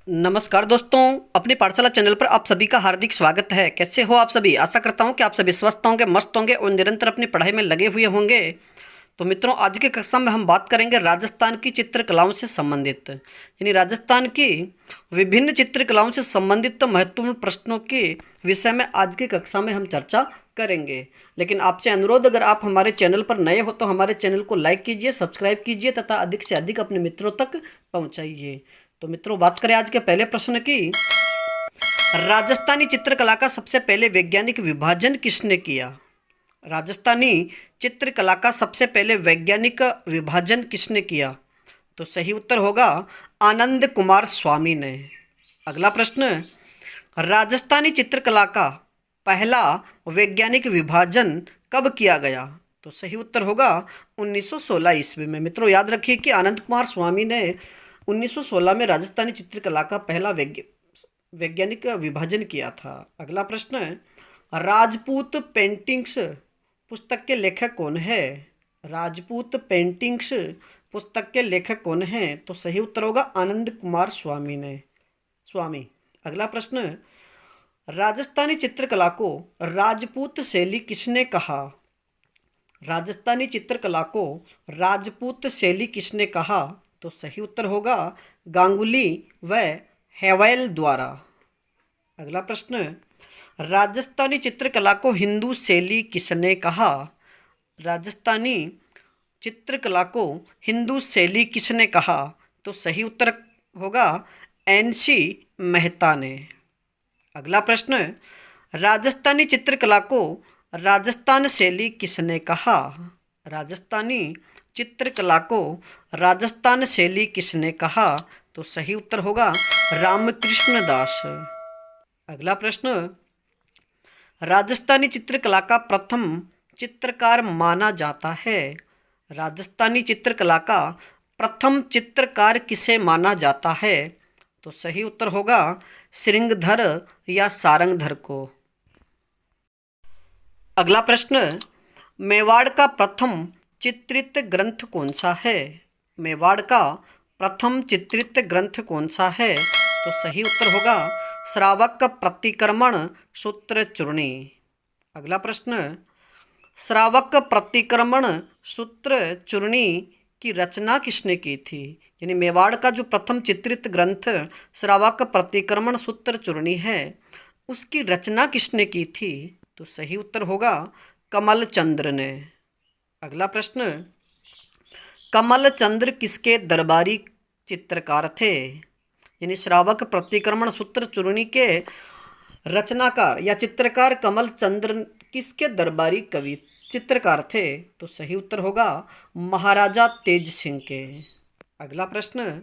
नमस्कार दोस्तों, अपनी पाठशाला चैनल पर आप सभी का हार्दिक स्वागत है। कैसे हो आप सभी? आशा करता हूं कि आप सभी स्वस्थ होंगे, मस्त होंगे और निरंतर अपनी पढ़ाई में लगे हुए होंगे। तो मित्रों, आज की कक्षा में हम बात करेंगे राजस्थान की चित्रकलाओं से संबंधित, यानी राजस्थान की विभिन्न चित्रकलाओं से संबंधित महत्वपूर्ण प्रश्नों के विषय में आज की कक्षा में हम चर्चा करेंगे। लेकिन आपसे अनुरोध, अगर आप हमारे चैनल पर नए हो तो हमारे चैनल को लाइक कीजिए, सब्सक्राइब कीजिए तथा अधिक से अधिक अपने मित्रों तक पहुंचाइए। तो मित्रों, बात करें आज के पहले प्रश्न की। राजस्थानी चित्रकला का सबसे पहले वैज्ञानिक विभाजन किसने किया? राजस्थानी चित्रकला का सबसे पहले वैज्ञानिक विभाजन किसने किया? तो सही उत्तर होगा आनंद कुमार स्वामी ने। अगला प्रश्न, राजस्थानी चित्रकला का पहला वैज्ञानिक विभाजन कब किया गया? तो सही उत्तर होगा 1916 ईस्वी में। मित्रों, याद रखिए कि आनंद कुमार स्वामी ने 1916 में राजस्थानी चित्रकला का पहला वैज्ञानिक विभाजन किया था। अगला प्रश्न है, राजपूत पेंटिंग्स पुस्तक के लेखक कौन है? राजपूत पेंटिंग्स पुस्तक के लेखक कौन हैं? तो सही उत्तर होगा आनंद कुमार स्वामी। अगला प्रश्न, राजस्थानी चित्रकला को राजपूत शैली किसने कहा? राजस्थानी चित्रकला को राजपूत शैली किसने कहा? तो सही उत्तर होगा गांगुली व हेवैल द्वारा। अगला प्रश्न, राजस्थानी चित्रकला को हिंदू शैली किसने कहा? राजस्थानी चित्रकला को हिंदू शैली किसने कहा? तो सही उत्तर होगा NC मेहता ने। अगला प्रश्न, राजस्थानी चित्रकला को राजस्थान शैली किसने कहा? राजस्थानी चित्रकला को राजस्थान शैली किसने कहा? तो सही उत्तर होगा रामकृष्ण दास। अगला प्रश्न, राजस्थानी चित्रकला का प्रथम चित्रकार माना जाता है? राजस्थानी चित्रकला का प्रथम चित्रकार किसे माना जाता है? तो सही उत्तर होगा श्रृंगधर या सारंगधर को। अगला प्रश्न, मेवाड़ का प्रथम चित्रित ग्रंथ कौन सा है? मेवाड़ का प्रथम चित्रित ग्रंथ कौन सा है? तो सही उत्तर होगा श्रावक प्रतिक्रमण सूत्र चूर्णी। अगला प्रश्न, श्रावक प्रतिक्रमण सूत्र चूर्णी की रचना किसने की थी? यानी मेवाड़ का जो प्रथम चित्रित ग्रंथ श्रावक प्रतिक्रमण सूत्र चूर्णी है, उसकी रचना किसने की थी? तो सही उत्तर होगा कमल चंद्र ने। अगला प्रश्न, कमल चंद्र किसके दरबारी चित्रकार थे? यानी श्रावक प्रतिक्रमण सूत्र चूर्णी के रचनाकार या चित्रकार कमल चंद्र किसके दरबारी कवि चित्रकार थे? तो सही उत्तर होगा महाराजा तेज सिंह के। अगला प्रश्न,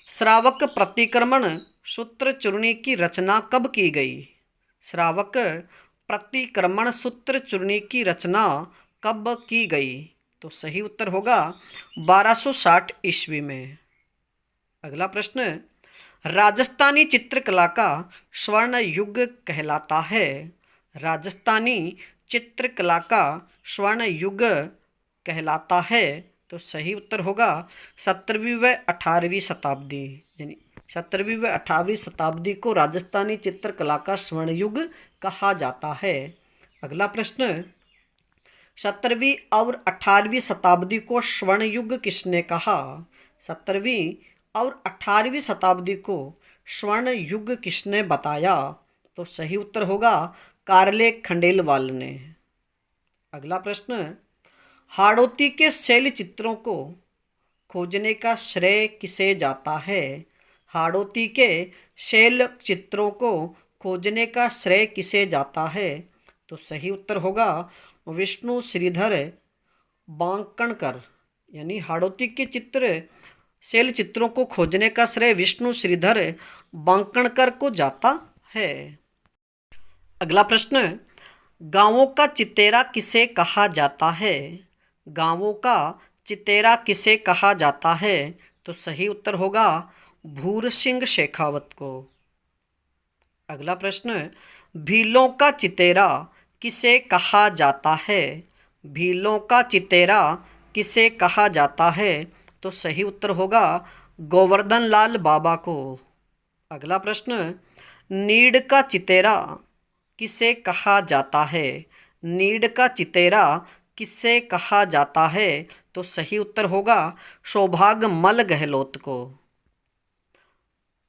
श्रावक प्रतिक्रमण सूत्र चूर्णी की रचना कब की गई? श्रावक प्रतिक्रमण सूत्र चूर्णी की रचना कब की गई? तो सही उत्तर होगा 1260 ईस्वी में। अगला प्रश्न, राजस्थानी चित्रकला का स्वर्ण युग कहलाता है? राजस्थानी चित्रकला का स्वर्ण युग कहलाता है? तो सही उत्तर होगा 17वीं व 18वीं शताब्दी। यानी 17वीं व 18वीं शताब्दी को राजस्थानी चित्रकला का स्वर्ण युग कहा जाता है। अगला प्रश्न, 17वीं और 18वीं शताब्दी को स्वर्ण युग किसने कहा? 17वीं और 18वीं शताब्दी को स्वर्ण युग किसने बताया? तो सही उत्तर होगा कार्ले खंडेलवाल ने। अगला प्रश्न, हाड़ौती के शैल चित्रों को खोजने का श्रेय किसे जाता है? हाड़ौती के शैल चित्रों को खोजने का श्रेय किसे जाता है? तो सही उत्तर होगा विष्णु श्रीधर बांकणकर। यानी हाड़ौती के शैल चित्रों को खोजने का श्रेय विष्णु श्रीधर बांकणकर को जाता है। अगला प्रश्न, गांवों का चितेरा किसे कहा जाता है? गांवों का चितेरा किसे कहा जाता है? तो सही उत्तर होगा भूर सिंह शेखावत को। अगला प्रश्न, भीलों का चितेरा किसे कहा जाता है? भीलों का चितेरा किसे कहा जाता है? तो सही उत्तर होगा गोवर्धन लाल बाबा को। अगला प्रश्न, नीड का चितेरा किसे कहा जाता है? नीड का चितेरा किसे कहा जाता है? तो सही उत्तर होगा सौभाग्यमल गहलोत को।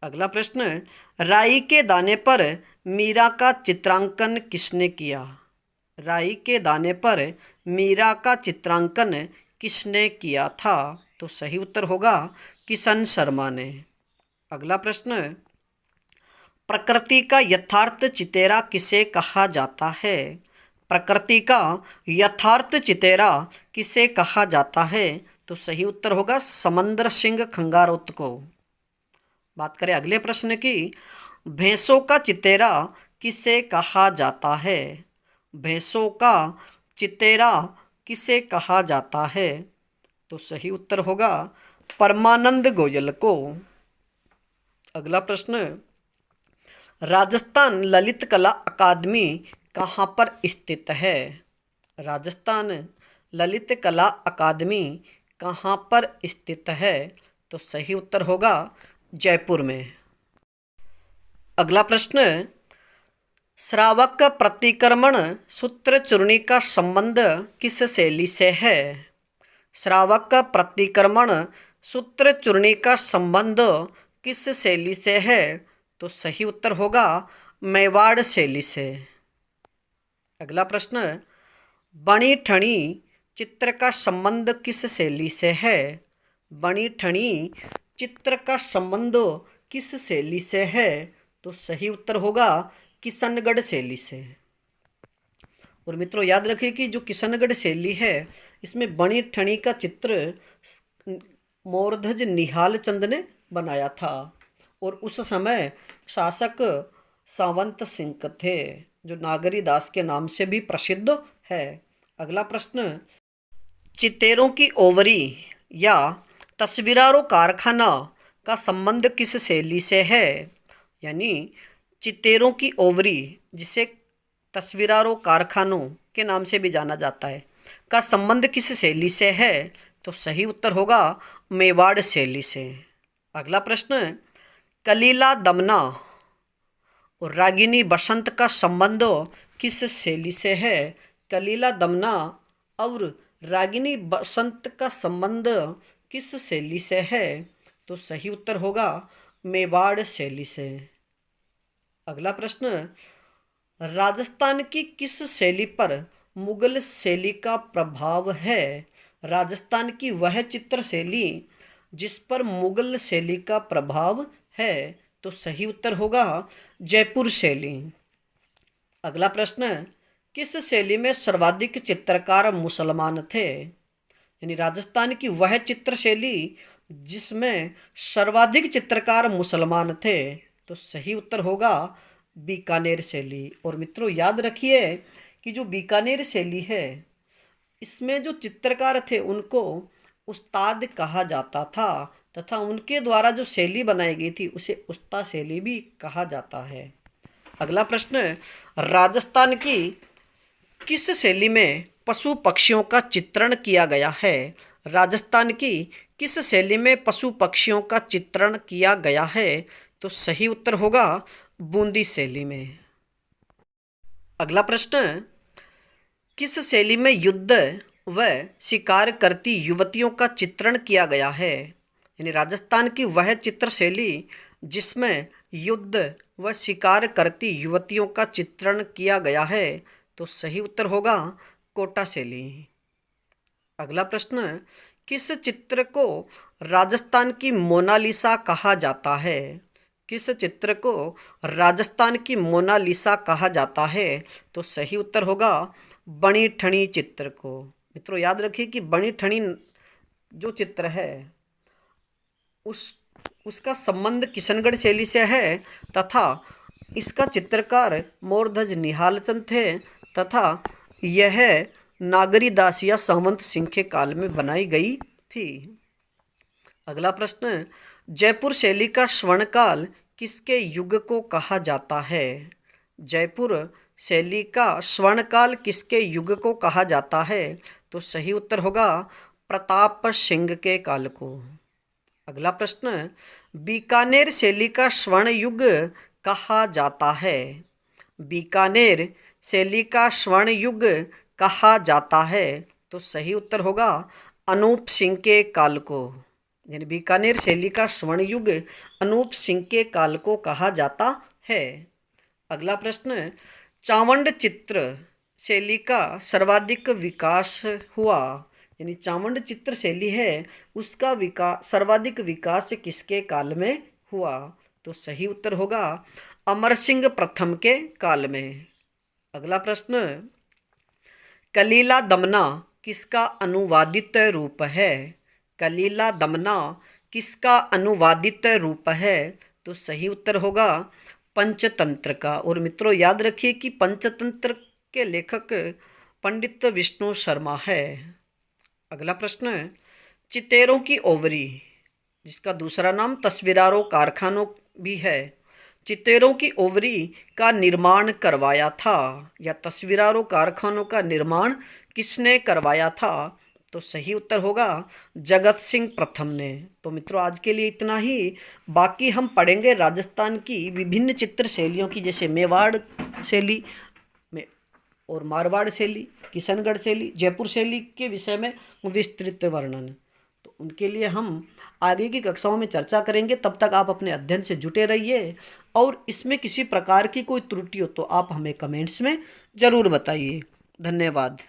अगला प्रश्न, राई के दाने पर मीरा का चित्रांकन किसने किया? राई के दाने पर मीरा का चित्रांकन किसने किया था? तो सही उत्तर होगा किशन शर्मा ने। अगला प्रश्न, प्रकृति का यथार्थ चितेरा किसे कहा जाता है? प्रकृति का यथार्थ चितेरा किसे कहा जाता है? तो सही उत्तर होगा समंदर सिंह खंगारोत को। बात करें अगले प्रश्न की, भैंसों का चितेरा किसे कहा जाता है? भैंसों का चितेरा किसे कहा जाता है? तो सही उत्तर होगा परमानंद गोयल को। अगला प्रश्न, राजस्थान ललित कला अकादमी कहाँ पर स्थित है? राजस्थान ललित कला अकादमी कहाँ पर स्थित है? तो सही उत्तर होगा जयपुर में। अगला प्रश्न, श्रावक प्रतिक्रमण सूत्र चूर्णी का संबंध किस शैली से है? श्रावक प्रतिक्रमण सूत्र चूर्णी का संबंध किस शैली से है? तो सही उत्तर होगा मेवाड़ शैली से। अगला प्रश्न, बणी ठणी चित्र का संबंध किस शैली से है? बणी ठणी चित्र का संबंध किस शैली से है? तो सही उत्तर होगा किशनगढ़ शैली से। और मित्रों याद रखिए कि जो किशनगढ़ शैली है इसमें बणी ठणी का चित्र मोरध्वज निहाल चंद ने बनाया था और उस समय शासक सावंत सिंह थे जो नागरी दास के नाम से भी प्रसिद्ध है। अगला प्रश्न, चितेरों की ओवरी या तस्वीरारों कारखाना का संबंध किस शैली से है? यानी चितेरों की ओवरी, जिसे तस्वीरारों कारखानों के नाम से भी जाना जाता है, का संबंध किस शैली से है? तो सही उत्तर होगा मेवाड़ शैली से। अगला प्रश्न, कलीला दमना और रागिनी बसंत का संबंध किस शैली से है? कलीला दमना और रागिनी बसंत का संबंध किस शैली से है? तो सही उत्तर होगा मेवाड़ शैली से। अगला प्रश्न, राजस्थान की किस शैली पर मुगल शैली का प्रभाव है? राजस्थान की वह चित्र शैली जिस पर मुगल शैली का प्रभाव है। तो सही उत्तर होगा जयपुर शैली। अगला प्रश्न, किस शैली में सर्वाधिक चित्रकार मुसलमान थे? यानी राजस्थान की वह चित्र शैली जिसमें सर्वाधिक चित्रकार मुसलमान थे। तो सही उत्तर होगा बीकानेर शैली। और मित्रों याद रखिए कि जो बीकानेर शैली है इसमें जो चित्रकार थे उनको उस्ताद कहा जाता था तथा उनके द्वारा जो शैली बनाई गई थी उसे उस्ता शैली भी कहा जाता है। अगला प्रश्न, राजस्थान की किस शैली में पशु पक्षियों का चित्रण किया गया है? राजस्थान की किस शैली में पशु पक्षियों का चित्रण किया गया है? तो सही उत्तर होगा बूंदी शैली में। अगला प्रश्न, किस शैली में युद्ध व शिकार करती युवतियों का चित्रण किया गया है? यानी राजस्थान की वह चित्र शैली जिसमें युद्ध व शिकार करती युवतियों का चित्रण किया गया है। तो सही उत्तर होगा कोटा शैली। अगला प्रश्न, किस चित्र को राजस्थान की मोनालिसा कहा जाता है? किस चित्र को राजस्थान की मोनालिसा कहा जाता है? तो सही उत्तर होगा बणी ठणी चित्र को। मित्रों याद रखिए कि बणी ठणी जो चित्र है उसका संबंध किशनगढ़ शैली से है तथा इसका चित्रकार मोरध्वज निहाल चंद थे तथा यह नागरी दास या सावंत सिंह के काल में बनाई गई थी। अगला प्रश्न, जयपुर शैली का स्वर्णकाल किसके युग को कहा जाता है? जयपुर शैली का स्वर्णकाल किसके युग को कहा जाता है? तो सही उत्तर होगा प्रताप सिंह के काल को। अगला प्रश्न, बीकानेर शैली का स्वर्ण युग कहा जाता है? बीकानेर शैली का स्वर्ण युग कहा जाता है? तो सही उत्तर होगा अनूप सिंह के काल को। यानी बीकानेर शैली का स्वर्ण युग अनूप सिंह के काल को कहा जाता है। अगला प्रश्न, चावंड चित्र शैली का सर्वाधिक विकास हुआ? यानी चावंड चित्र शैली है उसका सर्वाधिक विकास किसके काल में हुआ? तो सही उत्तर होगा अमर सिंह प्रथम के काल में। अगला प्रश्न, कलीला दमना किसका अनुवादित रूप है? कलीला दमना किसका अनुवादित रूप है? तो सही उत्तर होगा पंचतंत्र का। और मित्रों याद रखिए कि पंचतंत्र के लेखक पंडित विष्णु शर्मा है। अगला प्रश्न, चितेरों की ओवरी जिसका दूसरा नाम तस्वीरारों कारखानों भी है, चितेरों की ओवरी का निर्माण करवाया था या तस्वीरारों कारखानों का निर्माण किसने करवाया था? तो सही उत्तर होगा जगत सिंह प्रथम ने। तो मित्रों आज के लिए इतना ही। बाकी हम पढ़ेंगे राजस्थान की विभिन्न चित्र शैलियों की, जैसे मेवाड़ शैली में और मारवाड़ शैली, किशनगढ़ शैली, जयपुर शैली के विषय में विस्तृत वर्णन। तो उनके लिए हम आगे की कक्षाओं में चर्चा करेंगे। तब तक आप अपने अध्ययन से जुटे रहिए और इसमें किसी प्रकार की कोई त्रुटि हो तो आप हमें कमेंट्स में ज़रूर बताइए। धन्यवाद।